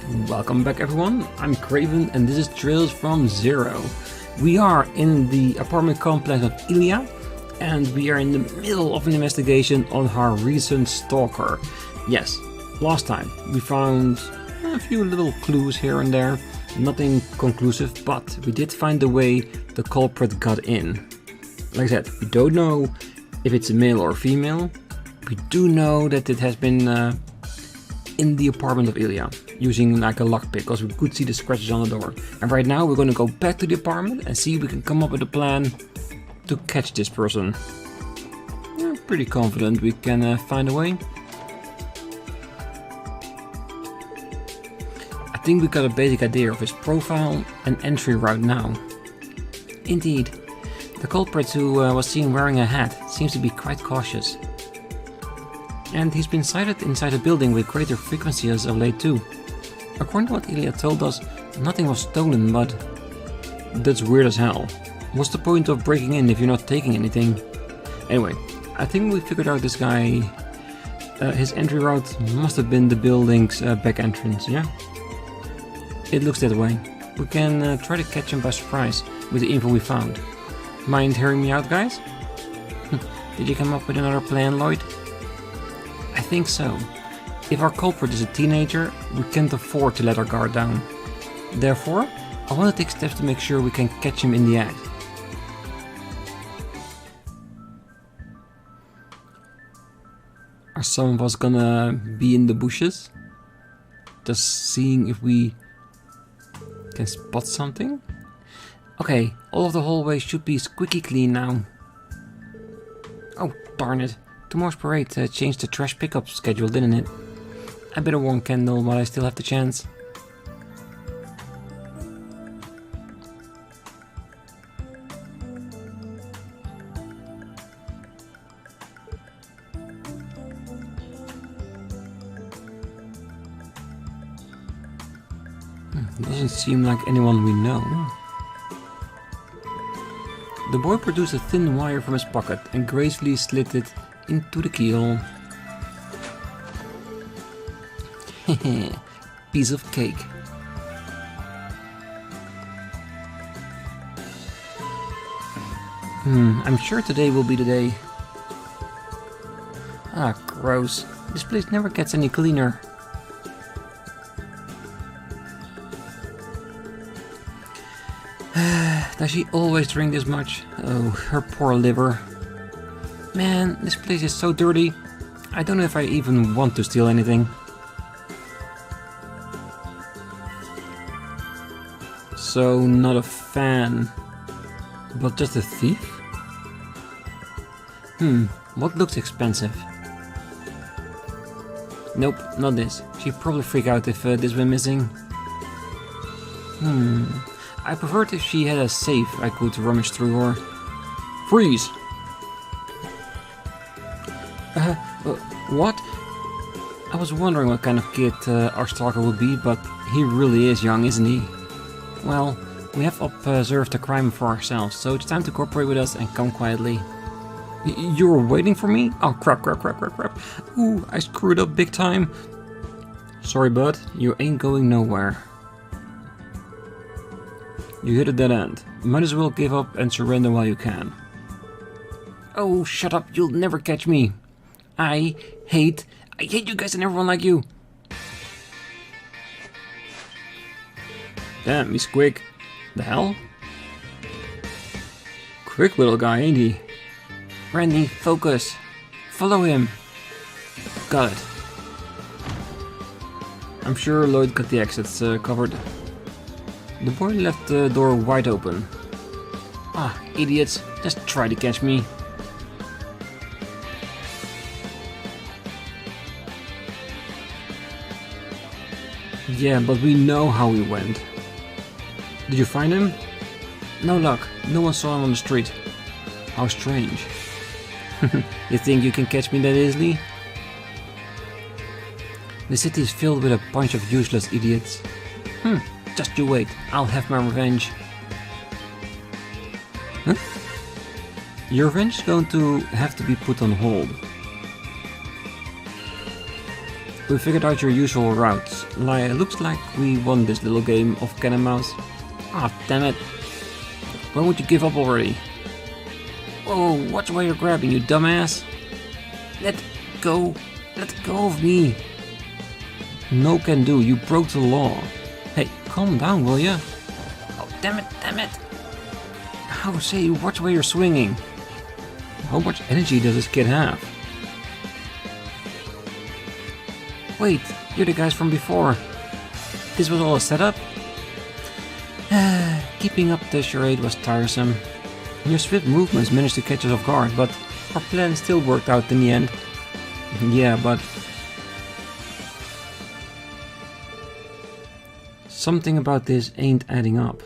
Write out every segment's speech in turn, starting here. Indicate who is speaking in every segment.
Speaker 1: Welcome back everyone, I'm Craven and this is Trails from Zero. We are in the apartment complex of Ilya and we are in the middle of an investigation on our recent Stalker. Yes, last time we found a few little clues here and there, nothing conclusive, but we did find the way the culprit got in. Like I said, we don't know if it's a male or female. We do know that it has been in the apartment of Ilya, using like a lockpick, because we could see the scratches on the door. And right now we're going to go back to the apartment and see if we can come up with a plan to catch this person. Yeah, pretty confident we can find a way. I think we got a basic idea of his profile and entry route now. Indeed, the culprit who was seen wearing a hat seems to be quite cautious. And he's been sighted inside a building with greater frequency as of late too. According to what Ilya told us, nothing was stolen, but that's weird as hell. What's the point of breaking in if you're not taking anything? Anyway, I think we figured out this guy. His entry route must have been the building's back entrance, yeah? It looks that way. We can try to catch him by surprise with the info we found. Mind hearing me out, guys? Did you come up with another plan, Lloyd? I think so. If our culprit is a teenager, we can't afford to let our guard down. Therefore, I want to take steps to make sure we can catch him in the act. Are some of us gonna be in the bushes? Just seeing if we can spot something? Okay, all of the hallways should be squeaky clean now. Oh, darn it. Tomorrow's parade changed the trash pickup schedule, didn't it? I better warn Kendall while I still have the chance. Doesn't seem like anyone we know. The boy produced a thin wire from his pocket and gracefully slid it into the keyhole. Piece of cake. I'm sure today will be the day. Ah, gross. This place never gets any cleaner. Does she always drink this much? Oh, her poor liver. Man, this place is so dirty. I don't know if I even want to steal anything. So, not a fan, but just a thief? What looks expensive? Nope, not this. She'd probably freak out if this went missing. I preferred if she had a safe I could rummage through, or... Freeze! What? I was wondering what kind of kid our stalker would be, but he really is young, isn't he? Well, we have observed the crime for ourselves, so it's time to cooperate with us and come quietly. You were waiting for me? Oh, crap. Ooh, I screwed up big time. Sorry, bud, you ain't going nowhere. You hit a dead end. Might as well give up and surrender while you can. Oh, shut up, you'll never catch me. I hate you guys and everyone like you. Damn, he's quick. The hell? Quick little guy, ain't he? Randy, focus. Follow him. Got it. I'm sure Lloyd got the exits covered. The boy left the door wide open. Ah, idiots. Just try to catch me. Yeah, but we know how he went. Did you find him? No luck. No one saw him on the street. How strange. You think you can catch me that easily? The city is filled with a bunch of useless idiots. Just you wait. I'll have my revenge. Huh? Your revenge is going to have to be put on hold. We figured out your usual routes. Looks like we won this little game of cat and mouse. Ah, damn it. When would you give up already? Oh, watch where you're grabbing, you dumbass. Let go. Let go of me. No can do, you broke the law. Hey, calm down, will ya? Oh, damn it, damn it. How say, watch where you're swinging. How much energy does this kid have? Wait, you're the guys from before. This was all a setup? Keeping up the charade was tiresome. Your swift movements managed to catch us off guard, but our plan still worked out in the end. Yeah, but... something about this ain't adding up.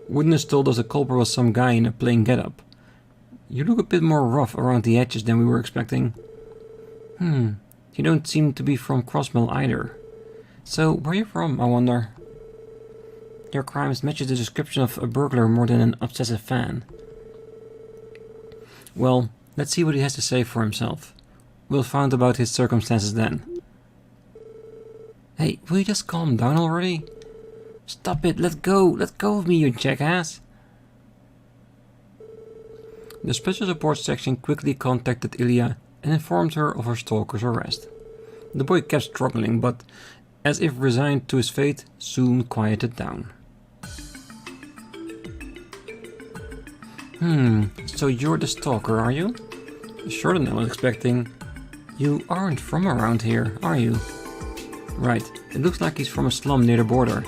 Speaker 1: Witness told us the culprit was some guy in a plain getup. You look a bit more rough around the edges than we were expecting. You don't seem to be from Crossbell either. So, where are you from, I wonder? Your crimes matches the description of a burglar more than an obsessive fan. Well, let's see what he has to say for himself. We'll find about his circumstances then. Hey, will you just calm down already? Stop it, let go of me, you jackass! The Special Support Section quickly contacted Ilya and informed her of her stalker's arrest. The boy kept struggling, but, as if resigned to his fate, soon quieted down. So you're the stalker, are you? Shorter than I was expecting. You aren't from around here, are you? Right, it looks like he's from a slum near the border.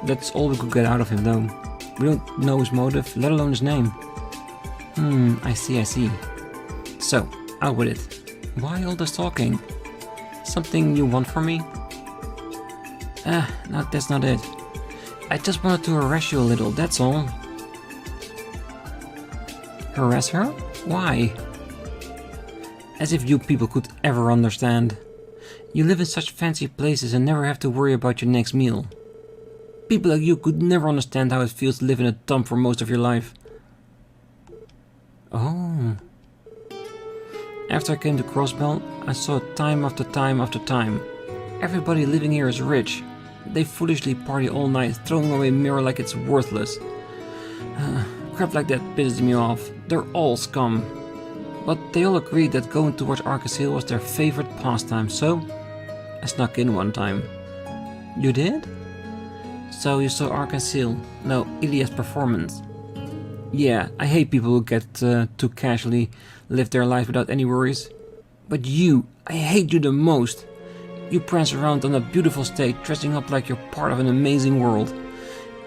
Speaker 1: That's all we could get out of him, though. We don't know his motive, let alone his name. I see. So, out with it. Why all this talking? Something you want from me? No, that's not it. I just wanted to harass you a little, that's all. Harass her? Why? As if you people could ever understand. You live in such fancy places and never have to worry about your next meal. People like you could never understand how it feels to live in a dump for most of your life. Oh. After I came to Crossbell, I saw it time after time after time. Everybody living here is rich. They foolishly party all night, throwing away mirror like it's worthless. Crap like that pisses me off. They're all scum. But they all agreed that going to watch Arcus Hill was their favorite pastime, so I snuck in one time. You did? So you saw Arcus Hill? No, Ilya's performance. Yeah, I hate people who get too casually live their life without any worries. But you, I hate you the most. You prance around on a beautiful stage, dressing up like you're part of an amazing world.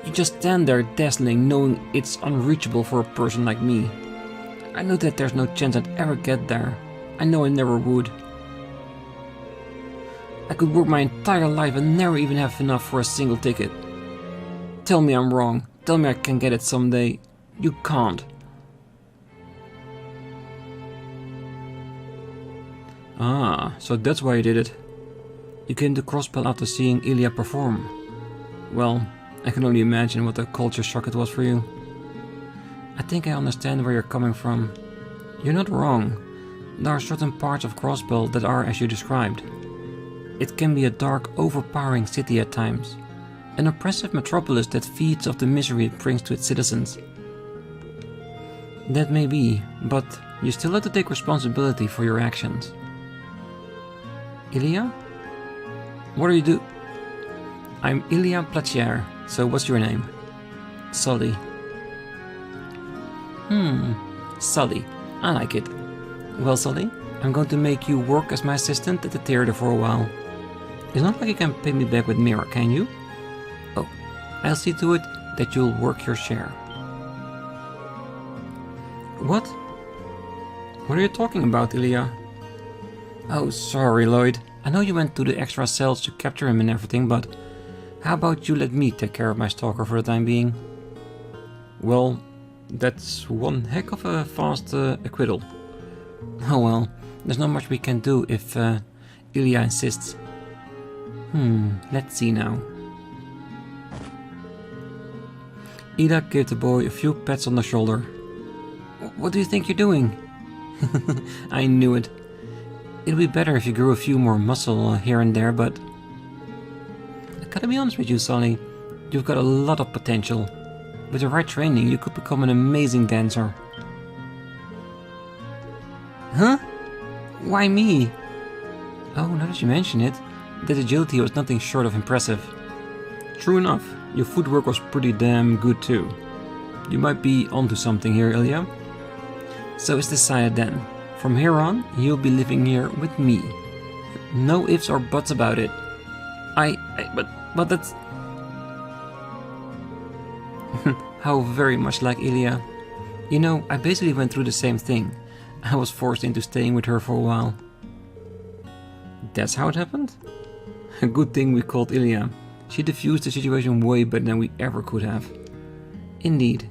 Speaker 1: You just stand there dazzling, knowing it's unreachable for a person like me. I know that there's no chance I'd ever get there. I know I never would. I could work my entire life and never even have enough for a single ticket. Tell me I'm wrong. Tell me I can get it someday. You can't. Ah, so that's why you did it. You came to Crossbell after seeing Ilya perform. Well, I can only imagine what a culture shock it was for you. I think I understand where you're coming from. You're not wrong. There are certain parts of Crossbell that are as you described. It can be a dark, overpowering city at times. An oppressive metropolis that feeds off the misery it brings to its citizens. That may be, but you still have to take responsibility for your actions. Ilya? What do you do? I'm Ilya Platier, so what's your name? Sully. Sully. I like it. Well, Sully, I'm going to make you work as my assistant at the theater for a while. It's not like you can pay me back with mirror, can you? Oh, I'll see to it that you'll work your share. What? What are you talking about, Ilya? Oh, sorry, Lloyd. I know you went to the extra cells to capture him and everything, but how about you let me take care of my stalker for the time being? Well, that's one heck of a fast acquittal. Oh well, there's not much we can do if Ilya insists. Let's see now. Ida gave the boy a few pats on the shoulder. What do you think you're doing? I knew it. It'd be better if you grew a few more muscle here and there, but... I gotta be honest with you, Sully. You've got a lot of potential. With the right training, you could become an amazing dancer. Huh? Why me? Oh, now that you mention it, that agility was nothing short of impressive. True enough, your footwork was pretty damn good too. You might be onto something here, Ilya. So it's decided then. From here on, you'll be living here with me. No ifs or buts about it. But that's... How very much like Ilya. You know, I basically went through the same thing. I was forced into staying with her for a while. That's how it happened? A good thing we called Ilya. She diffused the situation way better than we ever could have. Indeed.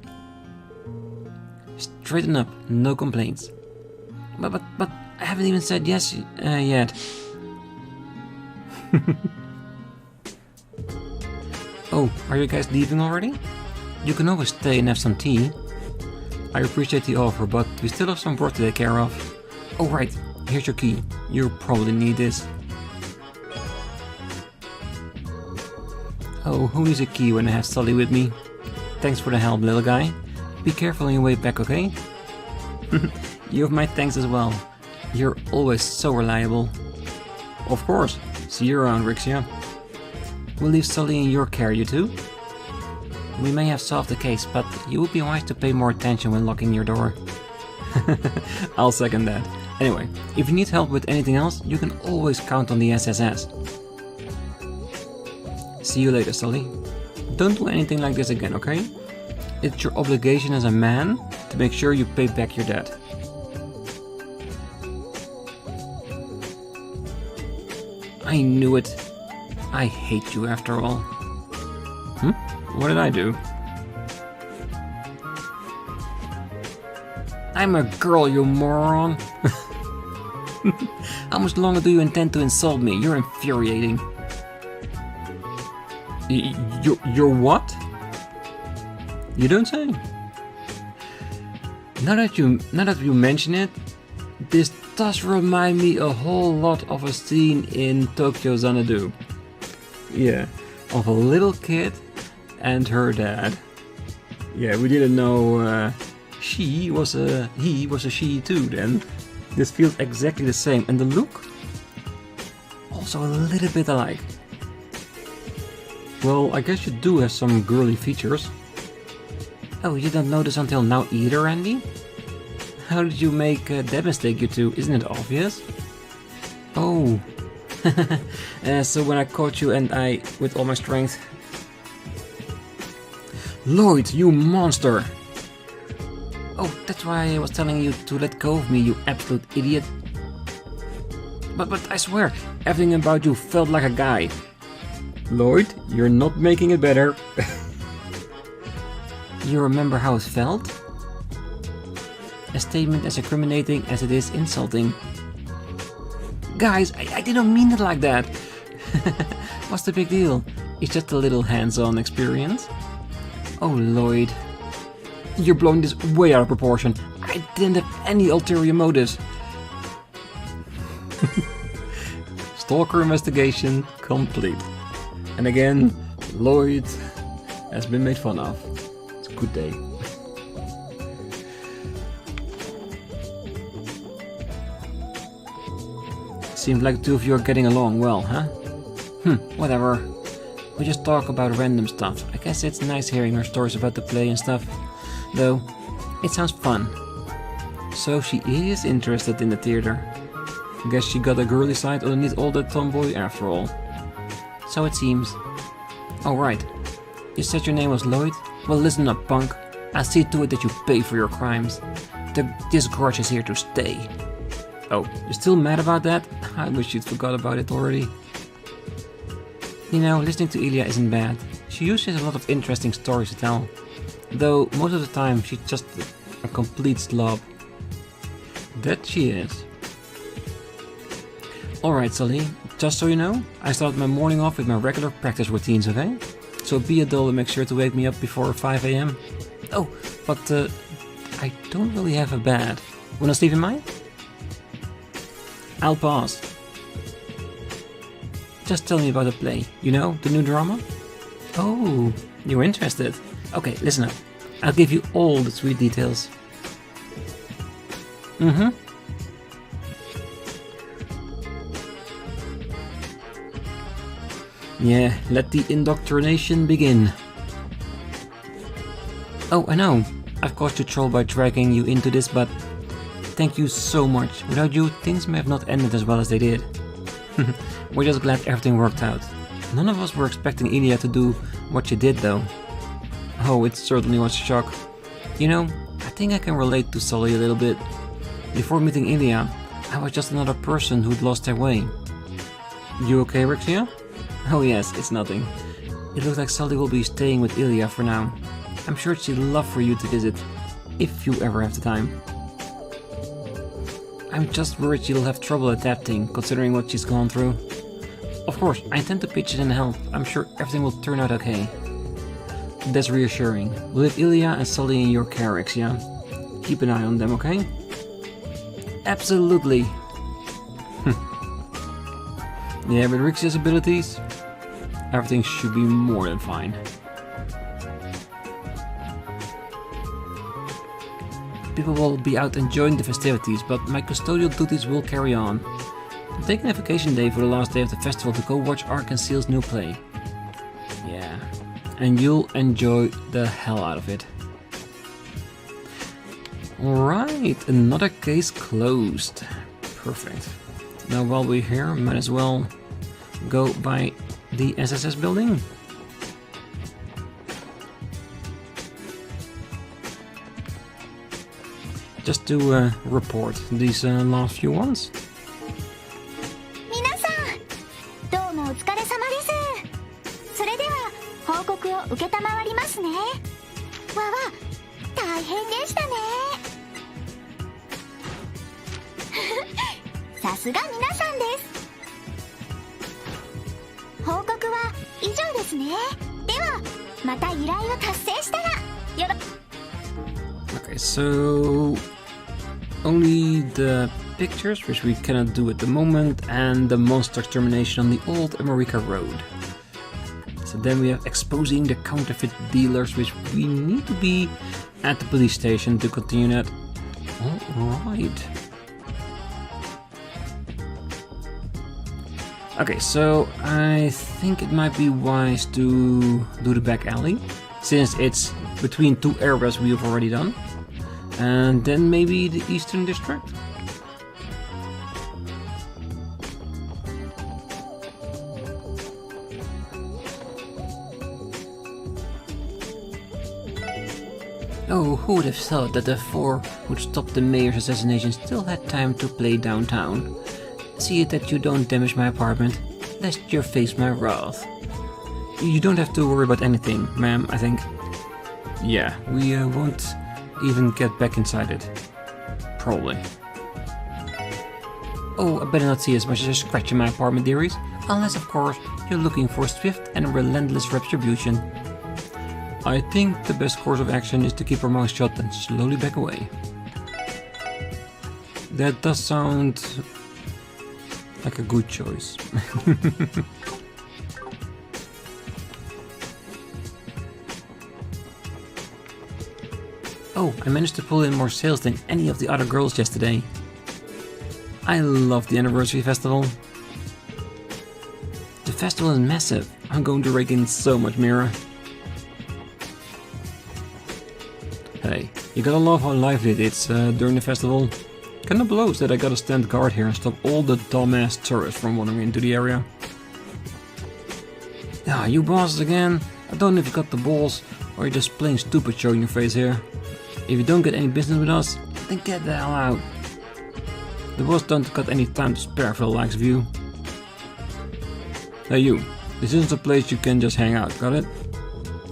Speaker 1: Straighten up, no complaints. But I haven't even said yes yet. Oh, are you guys leaving already? You can always stay and have some tea. I appreciate the offer, but we still have some work to take care of. Oh right, here's your key. You'll probably need this. Oh, who needs a key when I have Sully with me? Thanks for the help, little guy. Be careful on your way back, okay? You have my thanks as well. You're always so reliable. Of course. See you around, Rixia. We'll leave Sully in your care, you two. We may have solved the case, but you would be wise to pay more attention when locking your door. I'll second that. Anyway, if you need help with anything else, you can always count on the SSS. See you later, Sully. Don't do anything like this again, okay? It's your obligation as a man to make sure you pay back your debt. I knew it. I hate you after all. What did I do? I'm a girl, you moron! How much longer do you intend to insult me? You're infuriating. You're what? You don't say. Now that you mention it, this does remind me a whole lot of a scene in Tokyo Xanadu. Yeah, of a little kid and her dad. Yeah, we didn't know he was a she too then. This feels exactly the same, and the look also a little bit alike. Well, I guess you do have some girly features. Oh, you don't know this until now either, Andy? How did you make that mistake, you two? Isn't it obvious? Oh. So when I caught you and I, with all my strength... Lloyd, you monster! Oh, that's why I was telling you to let go of me, you absolute idiot. But I swear, everything about you felt like a guy. Lloyd, you're not making it better. You remember how it felt? A statement as incriminating as it is insulting. Guys, I didn't mean it like that. What's the big deal? It's just a little hands-on experience. Oh, Lloyd. You're blowing this way out of proportion. I didn't have any ulterior motives. Stalker investigation complete. And again, Lloyd has been made fun of. It's a good day. Seems like the two of you are getting along well, huh? Whatever. We just talk about random stuff. I guess it's nice hearing her stories about the play and stuff. Though, it sounds fun. So she is interested in the theater. Guess she got a girly side underneath all that tomboy after all. So it seems. Oh right. You said your name was Lloyd? Well listen up, punk. I'll see to it that you pay for your crimes. This grudge is here to stay. Oh, you're still mad about that? I wish you'd forgot about it already. You know, listening to Ilya isn't bad. She usually has a lot of interesting stories to tell. Though, most of the time, she's just a complete slob. That she is. Alright, Sully, just so you know, I started my morning off with my regular practice routines, okay? So be a doll and make sure to wake me up before 5 AM. Oh, but I don't really have a bed. Wanna sleep in mine? I'll pause. Just tell me about the play. You know, the new drama? Oh, you're interested. Okay, listen up. I'll give you all the sweet details. Yeah, let the indoctrination begin. Oh, I know. I've caused you trouble by dragging you into this, but thank you so much. Without you, things may have not ended as well as they did. We're just glad everything worked out. None of us were expecting Ilya to do what she did, though. Oh, it certainly was a shock. You know, I think I can relate to Sully a little bit. Before meeting Ilya, I was just another person who'd lost their way. You okay, Rixia? Oh yes, it's nothing. It looks like Sully will be staying with Ilya for now. I'm sure she'd love for you to visit, if you ever have the time. I'm just worried she'll have trouble adapting, considering what she's gone through. Of course, I intend to pitch in and help. I'm sure everything will turn out okay. That's reassuring. We'll leave Ilya and Sully in your care, Rixia. Keep an eye on them, okay? Absolutely. Yeah, with Rixia's abilities, everything should be more than fine. People will be out enjoying the festivities, but my custodial duties will carry on. I'm taking a vacation day for the last day of the festival to go watch Ark and Seal's new play. Yeah, and you'll enjoy the hell out of it. Alright, another case closed. Perfect. Now while we're here, might as well go by the SSS building. Just to report these last few ones.
Speaker 2: 皆さん、どうもお疲れ様です。それでは報告を受けたまわりますね。わわ、大変でしたね。さすが皆さんです。報告は以上ですね。ではまた依頼を達成したらよろ。
Speaker 1: Okay, so only the pictures, which we cannot do at the moment, and the monster extermination on the old America Road. So then we have exposing the counterfeit dealers, which we need to be at the police station to continue that. Alright. Okay, so I think it might be wise to do the back alley, since it's between two areas we have already done. And then maybe the Eastern District? Oh, who would have thought that the four who'd stopped the mayor's assassination still had time to play downtown? See it that you don't damage my apartment, lest you face my wrath. You don't have to worry about anything, ma'am, I think. Yeah, we won't even get back inside it. Probably. Oh, I better not see as much as a scratch in my apartment, dearies. Unless, of course, you're looking for swift and relentless retribution. I think the best course of action is to keep our mouth shut and slowly back away. That does sound like a good choice. Oh, I managed to pull in more sales than any of the other girls yesterday. I love the anniversary festival. The festival is massive. I'm going to rake in so much mirror. Hey, you gotta love how lively it is during the festival. Kinda blows that I gotta stand guard here and stop all the dumbass tourists from wandering into the area. Ah, you bosses again? I don't know if you got the balls or you're just plain stupid showing your face here. If you don't get any business with us, then get the hell out. The boss don't got any time to spare for the likes of you. Hey you, this isn't a place you can just hang out, got it?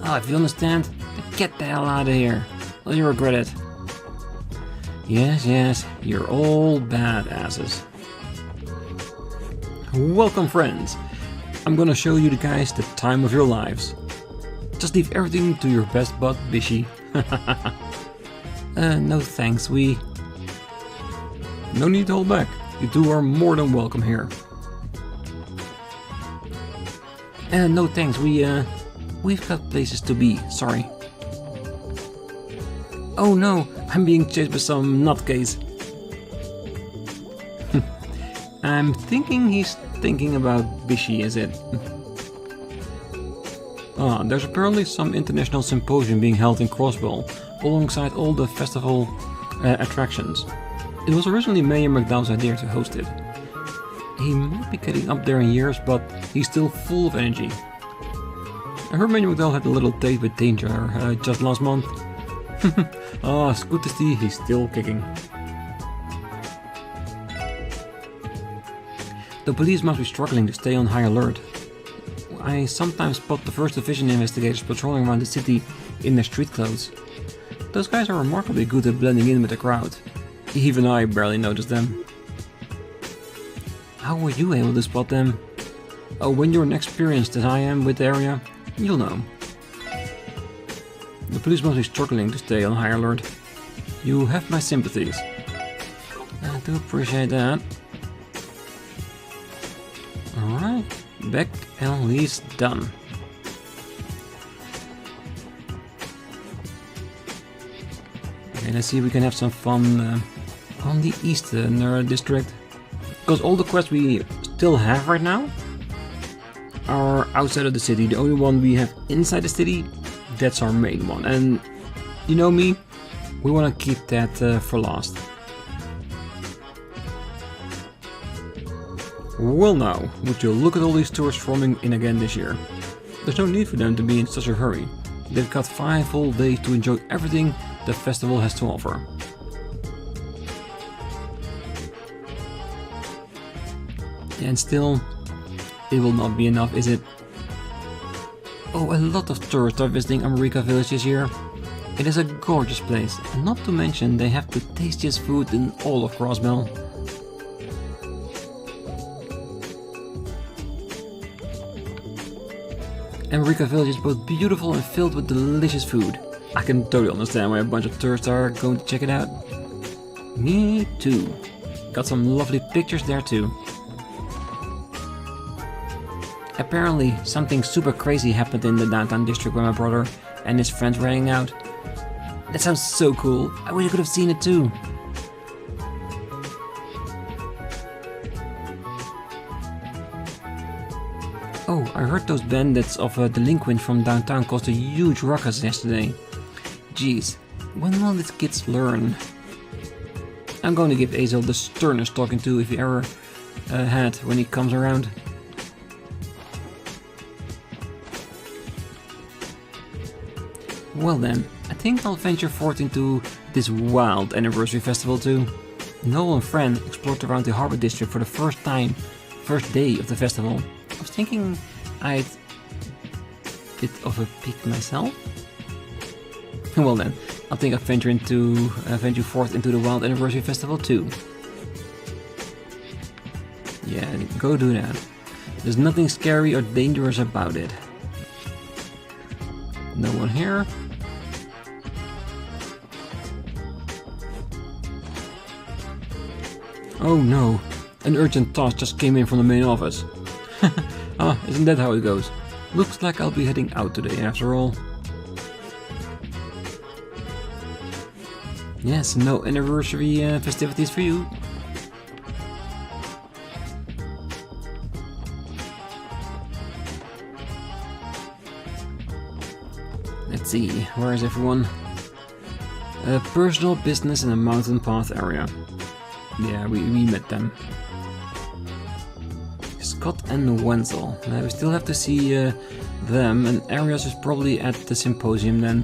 Speaker 1: Oh, if you understand, then get the hell out of here. Or you regret it. Yes, yes, you're all badasses. Welcome friends. I'm gonna show you guys the time of your lives. Just leave everything to your best bud, Bishy. No thanks, no need to hold back. You two are more than welcome here. No thanks, we've got places to be, sorry. Oh no, I'm being chased by some nutcase. I'm thinking he's thinking about Bishi, is it? There's apparently some international symposium being held in Crossbell, alongside all the festival attractions. It was originally Mayor McDowell's idea to host it. He might be getting up there in years, but he's still full of energy. I heard Mayor McDowell had a little date with Danger just last month. It's good to see he's still kicking. The police must be struggling to stay on high alert. I sometimes spot the 1st Division investigators patrolling around the city in their street clothes. Those guys are remarkably good at blending in with the crowd. Even I barely notice them. How were you able to spot them? Oh, when you're inexperienced as I am with the area, you'll know. The police must be struggling to stay on high alert. You have my sympathies. I do appreciate that. Alright, back and lease done. Okay, let's see if we can have some fun on the Eastern District. Because all the quests we still have right now are outside of the city. The only one we have inside the city, that's our main one. And you know me, we want to keep that for last. Well now, would you look at all these tourists forming in again this year. There's no need for them to be in such a hurry. They've got 5 full days to enjoy everything the festival has to offer. And still, it will not be enough, is it? Oh, a lot of tourists are visiting America Village this year. It is a gorgeous place, and not to mention they have the tastiest food in all of Crossbell. America Village is both beautiful and filled with delicious food. I can totally understand why a bunch of tourists are going to check it out. Me too. Got some lovely pictures there too. Apparently, something super crazy happened in the downtown district where my brother and his friends were hanging out. That sounds so cool. I wish I could have seen it too. Oh, I heard those bandits of a delinquent from downtown caused a huge ruckus yesterday. Jeez, when will these kids learn? I'm going to give Azel the sternest talking to if he ever had when he comes around. Well then, I think I'll venture forth into this wild anniversary festival too. Noel and Fran explored around the harbor district for the first day of the festival. I was thinking I'd bit of a peek myself. Well then, I think I'll venture forth into the wild anniversary festival too. Yeah, go do that. There's nothing scary or dangerous about it. No one here. Oh no, an urgent task just came in from the main office. Isn't that how it goes? Looks like I'll be heading out today after all. Yes, no anniversary festivities for you. Let's see, where is everyone? Personal business in the mountain path area. Yeah, we met them. Scott and Wenzel. We still have to see them, and Arias is probably at the symposium then.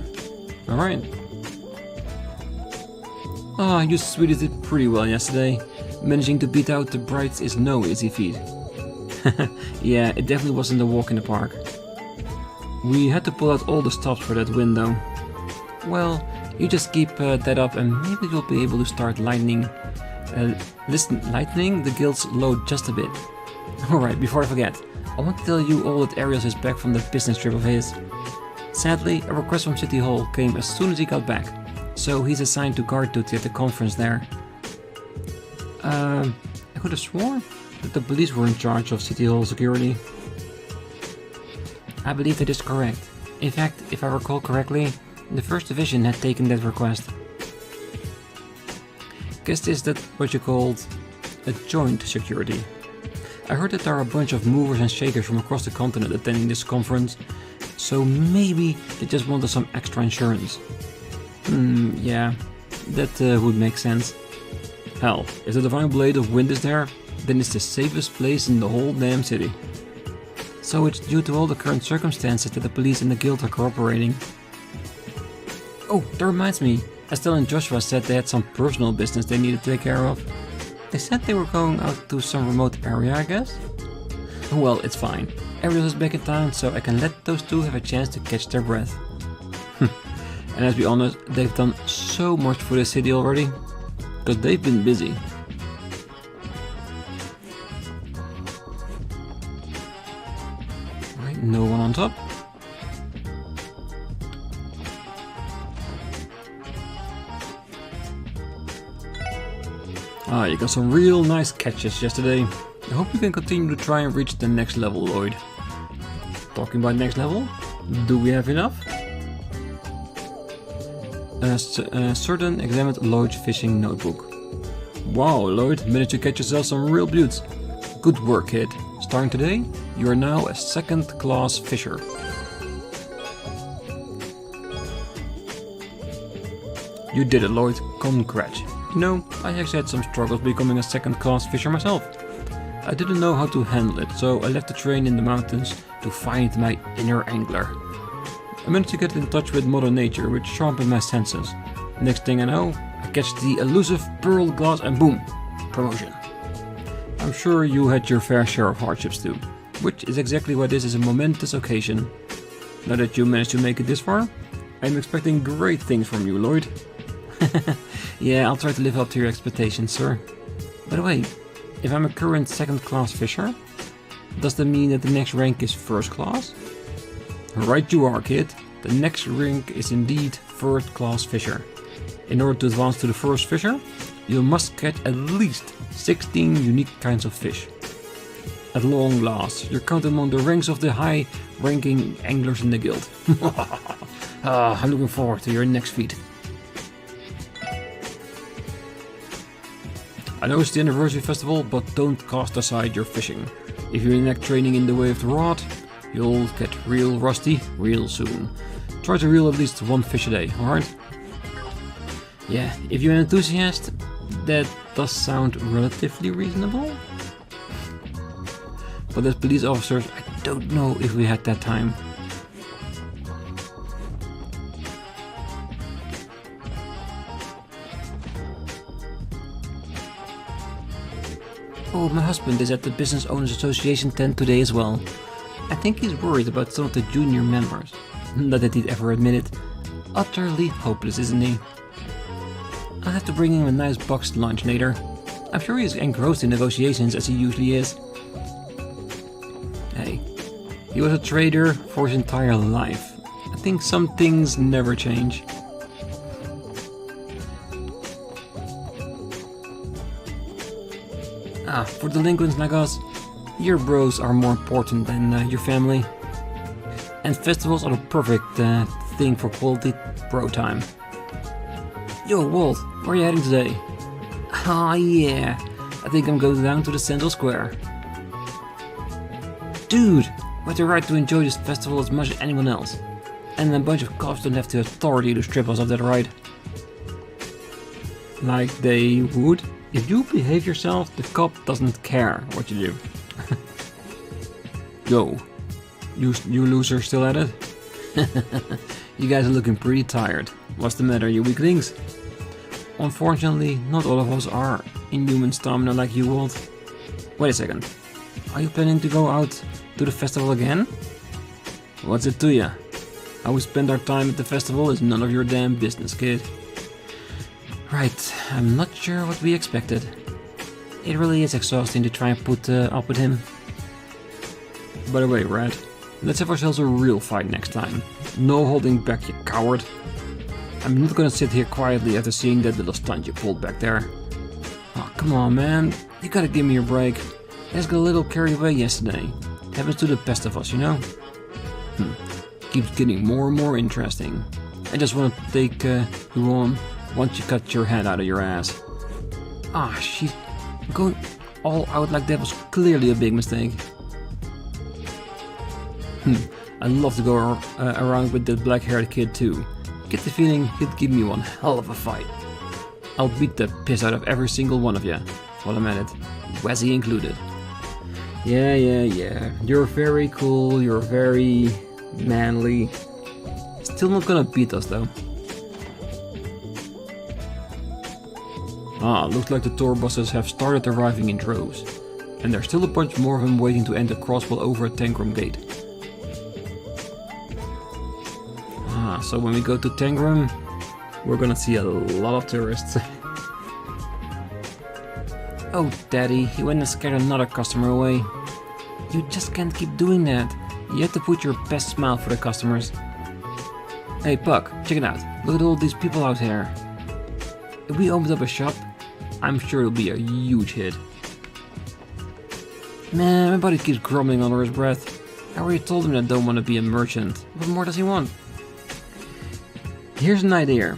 Speaker 1: Alright. You sweeties did pretty well yesterday. Managing to beat out the brides is no easy feat. Yeah, it definitely wasn't a walk in the park. We had to pull out all the stops for that win though. Well, you just keep that up and maybe you'll be able to start lightening the guild's load just a bit. Alright, before I forget, I want to tell you all that Arias is back from that business trip of his. Sadly, a request from City Hall came as soon as he got back, so he's assigned to guard duty at the conference there. I could have sworn that the police were in charge of City Hall security. I believe that is correct. In fact, if I recall correctly, the 1st Division had taken that request. Guess is that what you called a joint security? I heard that there are a bunch of movers and shakers from across the continent attending this conference, so maybe they just wanted some extra insurance. Yeah, that would make sense. Hell, if the Divine Blade of Wind is there, then it's the safest place in the whole damn city. So it's due to all the current circumstances that the police and the guild are cooperating. Oh, that reminds me, Estelle and Joshua said they had some personal business they needed to take care of. They said they were going out to some remote area, I guess? Well, it's fine. Ariel is back in town, so I can let those two have a chance to catch their breath. And let's be honest, they've done so much for the city already, because they've been busy. Right, no one on top. Ah, you got some real nice catches yesterday. I hope you can continue to try and reach the next level, Lloyd. Talking about next level, do we have enough? Certain examined Lloyd's fishing notebook. Wow, Lloyd, managed to catch yourself some real beauts. Good work, kid. Starting today, you are now a 2nd class fisher. You did it, Lloyd. Congrats. You know, I actually had some struggles becoming a 2nd class fisher myself. I didn't know how to handle it, so I left the train in the mountains to find my inner angler. I managed to get in touch with Mother Nature, which sharpened my senses. Next thing I know, I catch the elusive pearl glass and boom, promotion. I'm sure you had your fair share of hardships too, which is exactly why this is a momentous occasion. Now that you managed to make it this far, I'm expecting great things from you, Lloyd. Yeah, I'll try to live up to your expectations, sir. By the way, if I'm a current 2nd class fisher, does that mean that the next rank is 1st class? Right you are, kid. The next rank is indeed 3rd class fisher. In order to advance to the 1st fisher, you must catch at least 16 unique kinds of fish. At long last, you're counted among the ranks of the high-ranking anglers in the guild. I'm looking forward to your next feat. I know it's the anniversary festival, but don't cast aside your fishing. If you enact training in the way of the rod, you'll get real rusty real soon. Try to reel at least 1 fish a day, alright? Yeah, if you're an enthusiast, that does sound relatively reasonable. But as police officers, I don't know if we had that time. Oh, my husband is at the Business Owners Association tent today as well. I think he's worried about some of the junior members. Not that he'd ever admit it. Utterly hopeless, isn't he? I'll have to bring him a nice boxed lunch later. I'm sure he's engrossed in negotiations as he usually is. Hey, he was a trader for his entire life. I think some things never change. For delinquents like us, your bros are more important than your family. And festivals are the perfect thing for quality bro time. Yo, Walt, where are you heading today? Ah, yeah, I think I'm going down to the Central Square. Dude, we have the right to enjoy this festival as much as anyone else. And a bunch of cops don't have the authority to strip us of that right. Like they would? If you behave yourself, the cop doesn't care what you do. Yo, you loser still at it? You guys are looking pretty tired. What's the matter, you weaklings? Unfortunately, not all of us are inhuman stamina like you, Walt. Wait a second. Are you planning to go out to the festival again? What's it to ya? How we spend our time at the festival is none of your damn business, kid. Right, I'm not sure what we expected. It really is exhausting to try and put up with him. By the way, Red, let's have ourselves a real fight next time. No holding back, you coward. I'm not gonna sit here quietly after seeing that little stunt you pulled back there. Oh, come on, man. You gotta give me a break. I just got a little carried away yesterday. Happens to the best of us, you know? Keeps getting more and more interesting. I just want to take you on once you cut your head out of your ass. Ah, she's going all out like that was clearly a big mistake. I'd love to go around with that black-haired kid too. Get the feeling he'd give me one hell of a fight. I'll beat the piss out of every single one of you while I'm at it, Wazzy included. Yeah. You're very cool, you're very manly. Still not gonna beat us though. Ah, looks like the tour buses have started arriving in droves. And there's still a bunch more of them waiting to enter Crossbell over at Tangram Gate. Ah, so when we go to Tangram, we're gonna see a lot of tourists. Oh daddy, he went and scared another customer away. You just can't keep doing that. You have to put your best smile for the customers. Hey Puck, check it out. Look at all these people out here. If we opened up a shop, I'm sure it'll be a huge hit. Man, my buddy keeps grumbling under his breath. I already told him that I don't want to be a merchant. What more does he want? Here's an idea.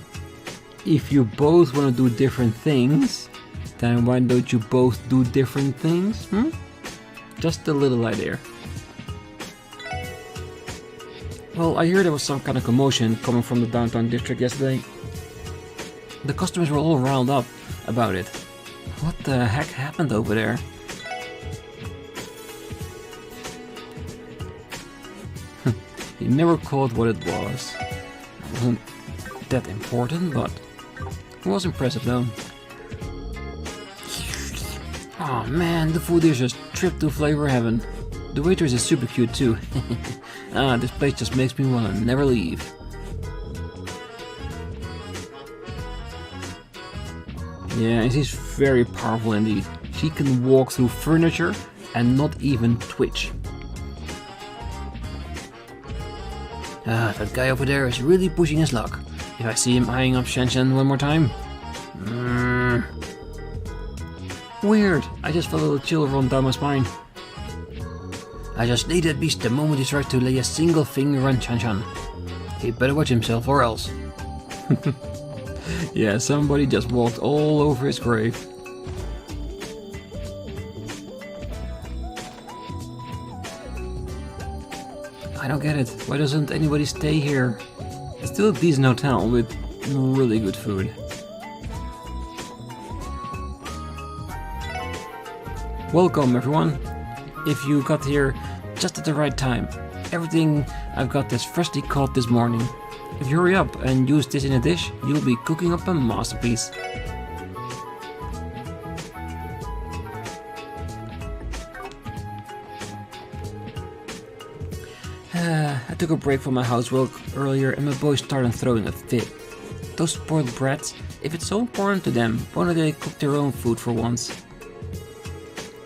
Speaker 1: If you both want to do different things, then why don't you both do different things? Just a little idea. Well, I hear there was some kind of commotion coming from the downtown district yesterday. The customers were all riled up about it. What the heck happened over there? He never caught what it was. It wasn't that important, but it was impressive though. Oh man, the food is just tripped to flavor heaven. The waitress is super cute too. This place just makes me want to never leave. Yeah, and she's very powerful indeed. She can walk through furniture and not even twitch. That guy over there is really pushing his luck. If I see him eyeing up Shenshen one more time. Weird, I just felt a little chill run down my spine. I just need that beast the moment he tries to lay a single finger on Shanshan. He better watch himself or else. Yeah, somebody just walked all over his grave. I don't get it. Why doesn't anybody stay here? It's still a decent hotel with really good food. Welcome everyone. If you got here just at the right time. Everything I've got is freshly caught this morning. If you hurry up and use this in a dish, you'll be cooking up a masterpiece. I took a break from my housework earlier and my boys started throwing a fit. Those spoiled brats, if it's so important to them, why don't they cook their own food for once?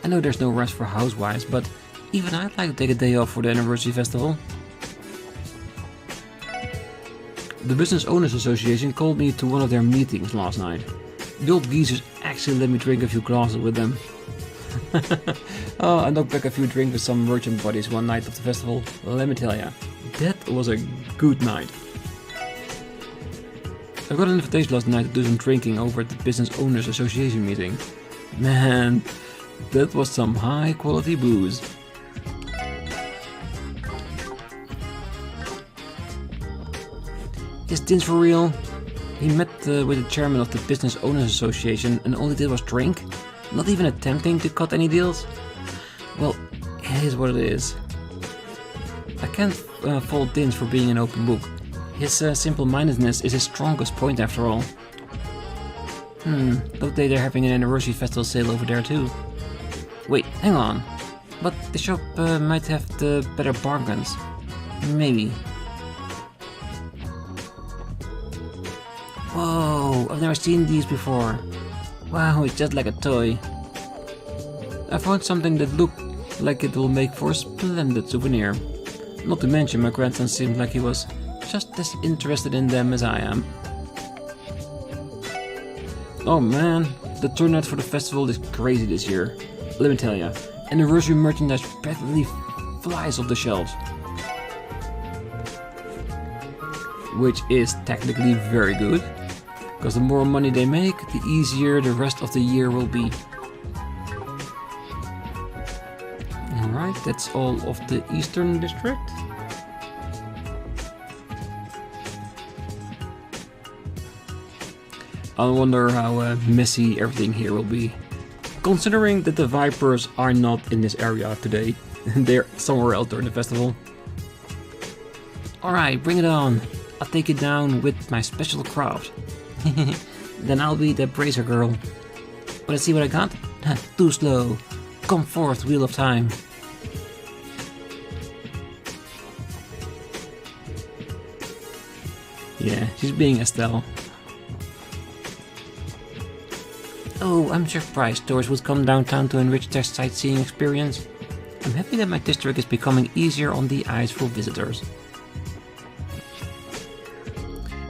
Speaker 1: I know there's no rest for housewives, but even I'd like to take a day off for the anniversary festival. The Business Owners Association called me to one of their meetings last night. The old geezers actually let me drink a few glasses with them. I knocked back a few drinks with some merchant buddies one night of the festival. Let me tell ya, that was a good night. I got an invitation last night to do some drinking over at the Business Owners Association meeting. Man, that was some high quality booze. Is Tins for real? He met with the chairman of the Business Owners Association and all he did was drink? Not even attempting to cut any deals? Well, it is what it is. I can't fault Tins for being an open book. His simple-mindedness is his strongest point after all. Look, they're having an anniversary festival sale over there too. Wait, hang on. But the shop might have the better bargains. Maybe. Whoa, I've never seen these before. Wow, it's just like a toy. I found something that looked like it will make for a splendid souvenir. Not to mention my grandson seemed like he was just as interested in them as I am. Oh man, The turnout for the festival is crazy this year. Let me tell ya, anniversary merchandise practically flies off the shelves. Which is technically very good, because the more money they make, the easier the rest of the year will be. Alright, that's all of the Eastern District. I wonder how messy everything here will be. Considering that the Vipers are not in this area today. They're somewhere else during the festival. Alright, bring it on. I'll take it down with my special craft. Then I'll be the bracer girl. Wanna see what I got? Too slow. Come forth, Wheel of Time. Yeah, she's being Estelle. Oh, I'm surprised tourists would come downtown to enrich their sightseeing experience. I'm happy that my district is becoming easier on the eyes for visitors.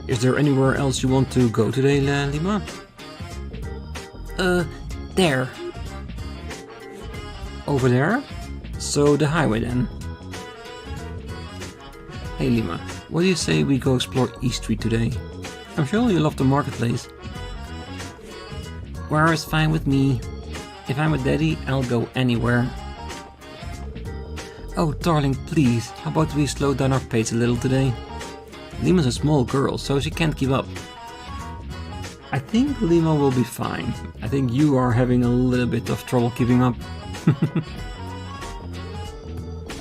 Speaker 1: Is there anywhere else you want to go today, Lima? There. Over there? So the highway then. Hey Lima, what do you say we go explore East Street today? I'm sure you love the marketplace. Where is fine with me. If I'm with Daddy, I'll go anywhere. Oh darling, please, how about we slow down our pace a little today? Lima's a small girl, so she can't keep up. I think Lima will be fine. I think you are having a little bit of trouble keeping up.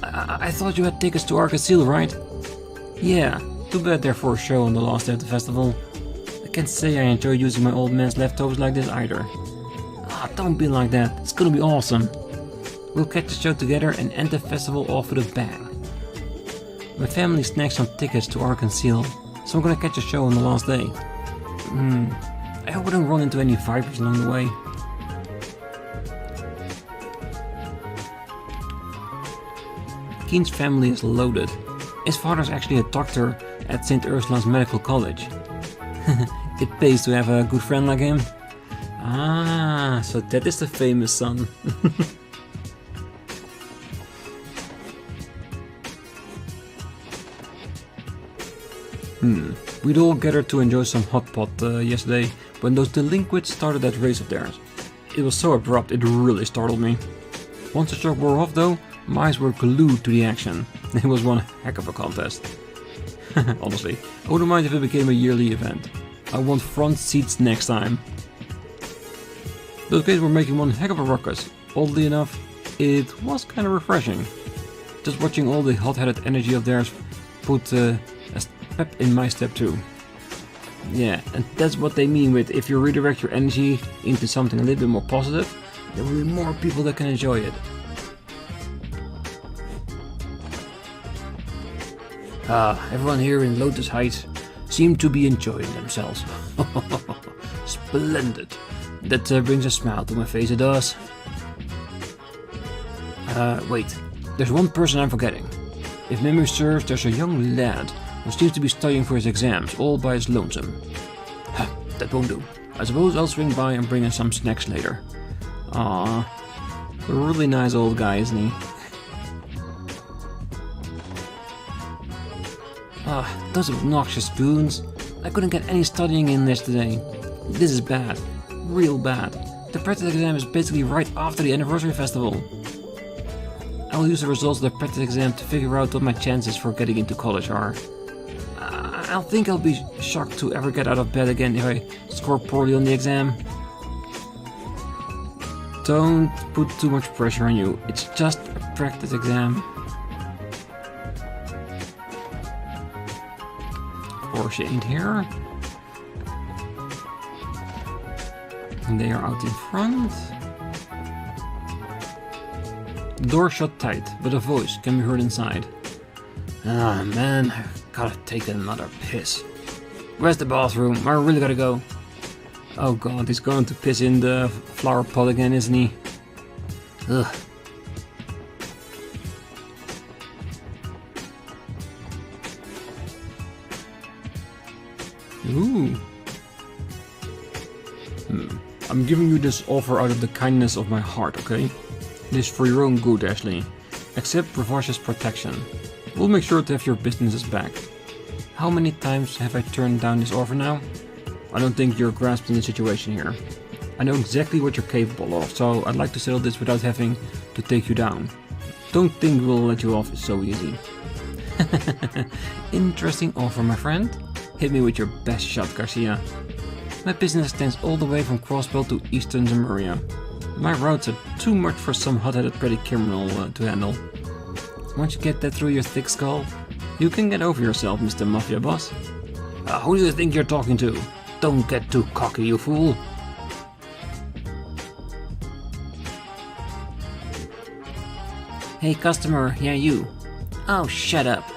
Speaker 1: I thought you had tickets to Arcasil, right? Yeah, too bad they're for a show on the last day of the festival. I can't say I enjoy using my old man's leftovers like this either. Ah, don't be like that, it's gonna be awesome. We'll catch the show together and end the festival off with a bang. My family snagged some tickets to Arcasil, so I'm gonna catch a show on the last day. I hope I don't run into any vipers along the way. Keen's family is loaded. His father's actually a doctor at St. Ursula's Medical College. It pays to have a good friend like him. Ah, so that is the famous son. We'd all gathered to enjoy some hot pot yesterday when those delinquents started that race of theirs. It was so abrupt, it really startled me. Once the shock wore off though, my eyes were glued to the action. It was one heck of a contest. Honestly, I wouldn't mind if it became a yearly event. I want front seats next time. Those guys were making one heck of a ruckus. Oddly enough, it was kind of refreshing. Just watching all the hot-headed energy of theirs put a pep in my step too. Yeah, and that's what they mean with if you redirect your energy into something a little bit more positive, there will be more people that can enjoy it. Everyone here in Lotus Heights seem to be enjoying themselves. Splendid. That brings a smile to my face, it does. Wait, there's one person I'm forgetting. If memory serves, there's a young lad who seems to be studying for his exams, all by his lonesome. That won't do. I suppose I'll swing by and bring in some snacks later. Aww, a really nice old guy, isn't he? Those obnoxious spoons. I couldn't get any studying in yesterday. This is bad. Real bad. The practice exam is basically right after the anniversary festival. I'll use the results of the practice exam to figure out what my chances for getting into college are. I think I'll be shocked to ever get out of bed again if I score poorly on the exam. Don't put too much pressure on you. It's just a practice exam. Porsche ain't here. And they are out in front. The door shut tight, but a voice can be heard inside. Ah man, I've gotta take another piss. Where's the bathroom? I really gotta go. Oh god, he's going to piss in the flower pot again, isn't he? Ugh. Ooh. I'm giving you this offer out of the kindness of my heart, okay? It is for your own good, Ashley. Accept Ravash's protection. We'll make sure to have your businesses back. How many times have I turned down this offer now? I don't think you're grasping the situation here. I know exactly what you're capable of, so I'd like to settle this without having to take you down. Don't think we'll let you off so easy. Interesting offer, my friend. Hit me with your best shot, Garcia. My business extends all the way from Crossbell to eastern Zemuria. My routes are too much for some hot-headed petty criminal to handle. Once you get that through your thick skull, you can get over yourself, Mr. Mafia Boss. Who do you think you're talking to? Don't get too cocky, you fool. Hey customer, yeah you. Oh, shut up.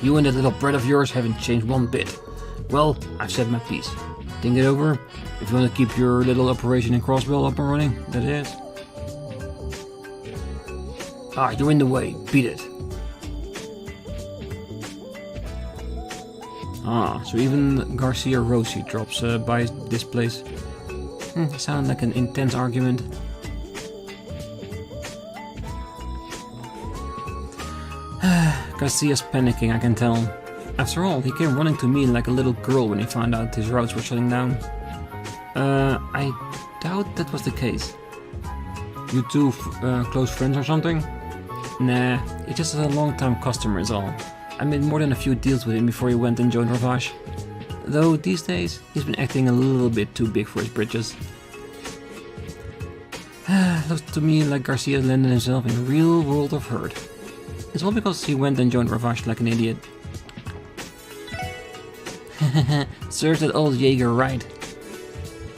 Speaker 1: You and that little brat of yours haven't changed one bit. Well, I've said my piece. Think it over. If you want to keep your little operation in Crossbell up and running, that is. You're in the way. Beat it. So even Garcia Rossi drops by this place. Sounds like an intense argument. Garcia's panicking, I can tell. After all, he came running to me like a little girl when he found out his routes were shutting down. I doubt that was the case. You two close friends or something? Nah, he's just a long-time customer is all. I made more than a few deals with him before he went and joined Ravash. Though these days, he's been acting a little bit too big for his britches. Looks to me like Garcia landed himself in a real world of hurt. It's all because he went and joined Ravash like an idiot. Serves that old Jaeger right.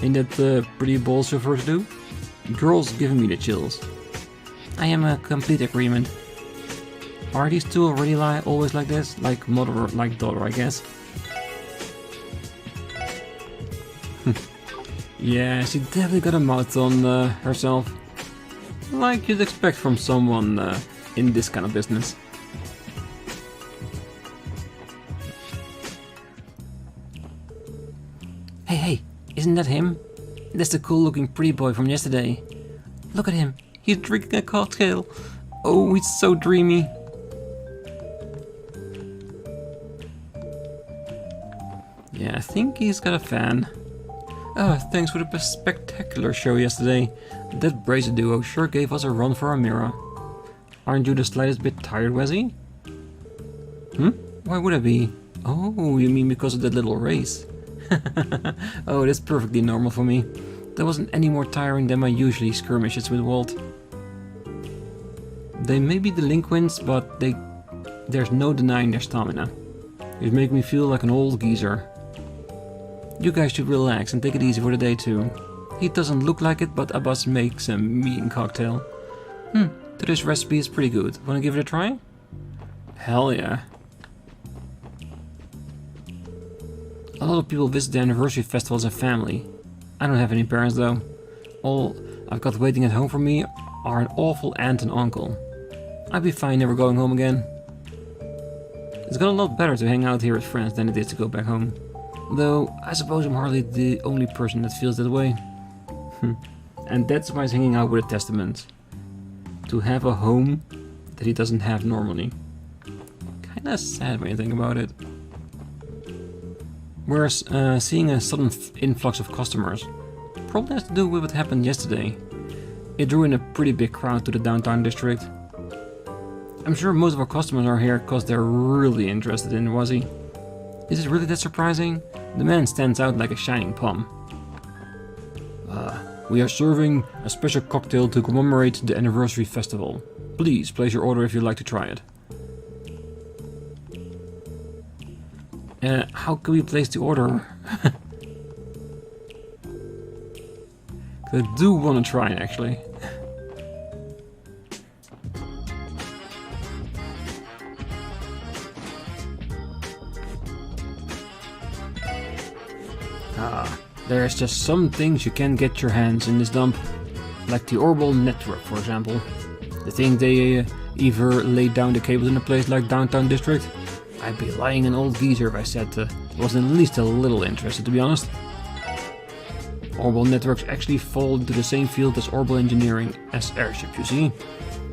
Speaker 1: Ain't that pretty balls of her to do? Girls giving me the chills. I am a complete agreement. Are these two already always like this? Like mother, like daughter, I guess. Yeah, she definitely got a mouth on herself. Like you'd expect from someone in this kind of business. Hey, isn't that him? That's the cool looking pretty boy from yesterday. Look at him, he's drinking a cocktail. Oh, he's so dreamy. Yeah, I think he's got a fan. Thanks for the spectacular show yesterday. That brazen duo sure gave us a run for our mirror. Aren't you the slightest bit tired, Wessie? Why would I be? Oh, you mean because of that little race? Oh, that's perfectly normal for me. That wasn't any more tiring than my usually skirmishes with Walt. They may be delinquents, but there's no denying their stamina. It makes me feel like an old geezer. You guys should relax and take it easy for the day too. He doesn't look like it, but Abbas makes a mean cocktail. Today's recipe is pretty good. Wanna give it a try? Hell yeah. A lot of people visit the anniversary festival as a family. I don't have any parents though. All I've got waiting at home for me are an awful aunt and uncle. I'd be fine never going home again. It's got a lot better to hang out here with friends than it is to go back home. Though, I suppose I'm hardly the only person that feels that way. And that's why he's hanging out with a testament. To have a home that he doesn't have normally. Kinda sad when you think about it. Whereas seeing a sudden influx of customers probably has to do with what happened yesterday. It drew in a pretty big crowd to the downtown district. I'm sure most of our customers are here because they're really interested in Wazzy. Is it really that surprising? The man stands out like a shining palm. We are serving a special cocktail to commemorate the anniversary festival. Please place your order if you'd like to try it. How can we place the order? I do want to try it actually. There's just some things you can't get your hands in this dump. Like the Orbital Network, for example. The thing they either laid down the cables in a place like Downtown District. I'd be lying an old geezer if I said wasn't at least a little interested, to be honest. Orbital networks actually fall into the same field as orbital engineering as airship, you see.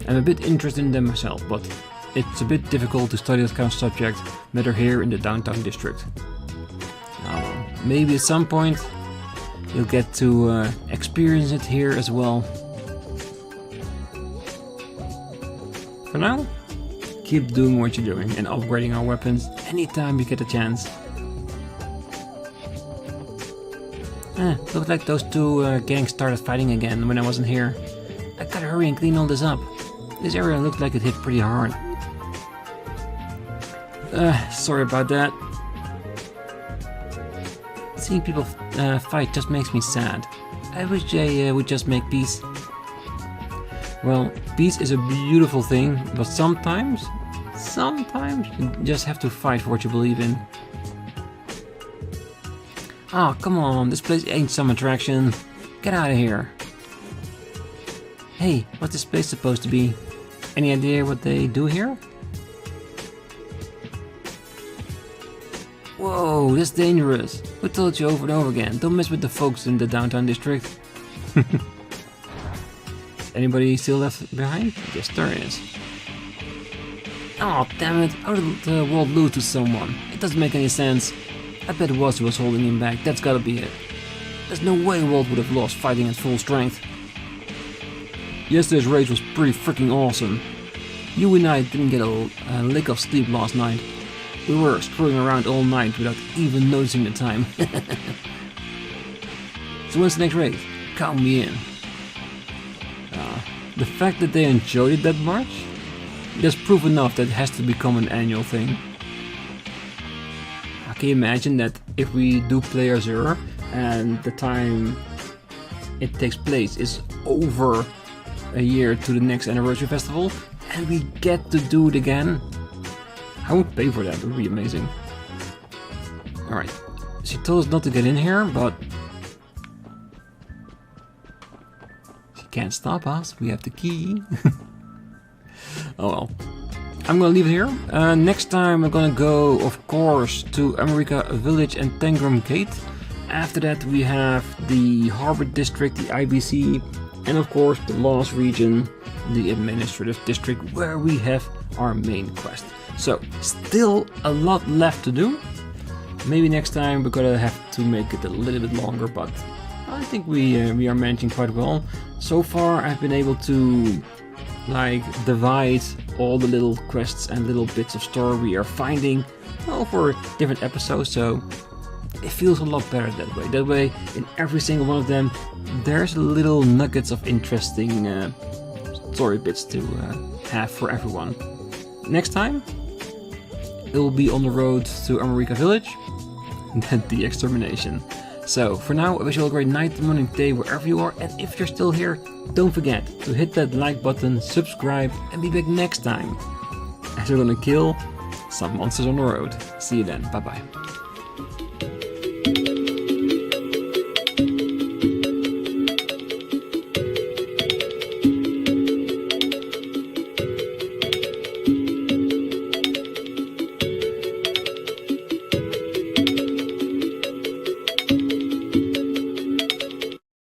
Speaker 1: I'm a bit interested in them myself, but it's a bit difficult to study that kind of subject matter here in the downtown district. Maybe at some point you'll get to experience it here as well. For now, keep doing what you're doing and upgrading our weapons anytime you get a chance. Looked like those two gangs started fighting again when I wasn't here. I gotta hurry and clean all this up. This area looked like it hit pretty hard. Sorry about that. Seeing people fight just makes me sad. I wish they would just make peace. Well, peace is a beautiful thing, but sometimes you just have to fight for what you believe in. Oh, come on, this place ain't some attraction. Get out of here. Hey, what's this place supposed to be? Any idea what they do here? Whoa, that's dangerous. Who told you over and over again? Don't mess with the folks in the downtown district. Anybody still left behind? Yes, there is. Oh, damn it. How did the world lose to someone? It doesn't make any sense. I bet it was who was holding him back. That's gotta be it. There's no way Walt would have lost fighting at full strength. Yesterday's race was pretty freaking awesome. You and I didn't get a lick of sleep last night. We were screwing around all night without even noticing the time. So when's the next race? Count me in. The fact that they enjoyed it that much? There's proof enough that it has to become an annual thing. Can you imagine that if we do Player Zero and the time it takes place is over a year to the next anniversary festival and we get to do it again? I would pay for that, it would be amazing. Alright, she told us not to get in here, but she can't stop us, we have the key. Oh well. I'm gonna leave it here. Next time we're gonna go, of course, to America Village and Tangram Gate. After that we have the Harbor District, the IBC, and of course the Lost Region, the Administrative District, where we have our main quest. So, still a lot left to do. Maybe next time we're gonna have to make it a little bit longer, but I think we are managing quite well. So far I've been able to divide all the little quests and little bits of story we are finding for different episodes, so it feels a lot better that way. That way, in every single one of them, there's little nuggets of interesting story bits to have for everyone. Next time, it will be on the road to America Village, then the extermination. So, for now, I wish you all a great night, morning, day, wherever you are, and if you're still here, don't forget to hit that like button, subscribe, and be back next time, as we're gonna kill some monsters on the road. See you then, bye bye.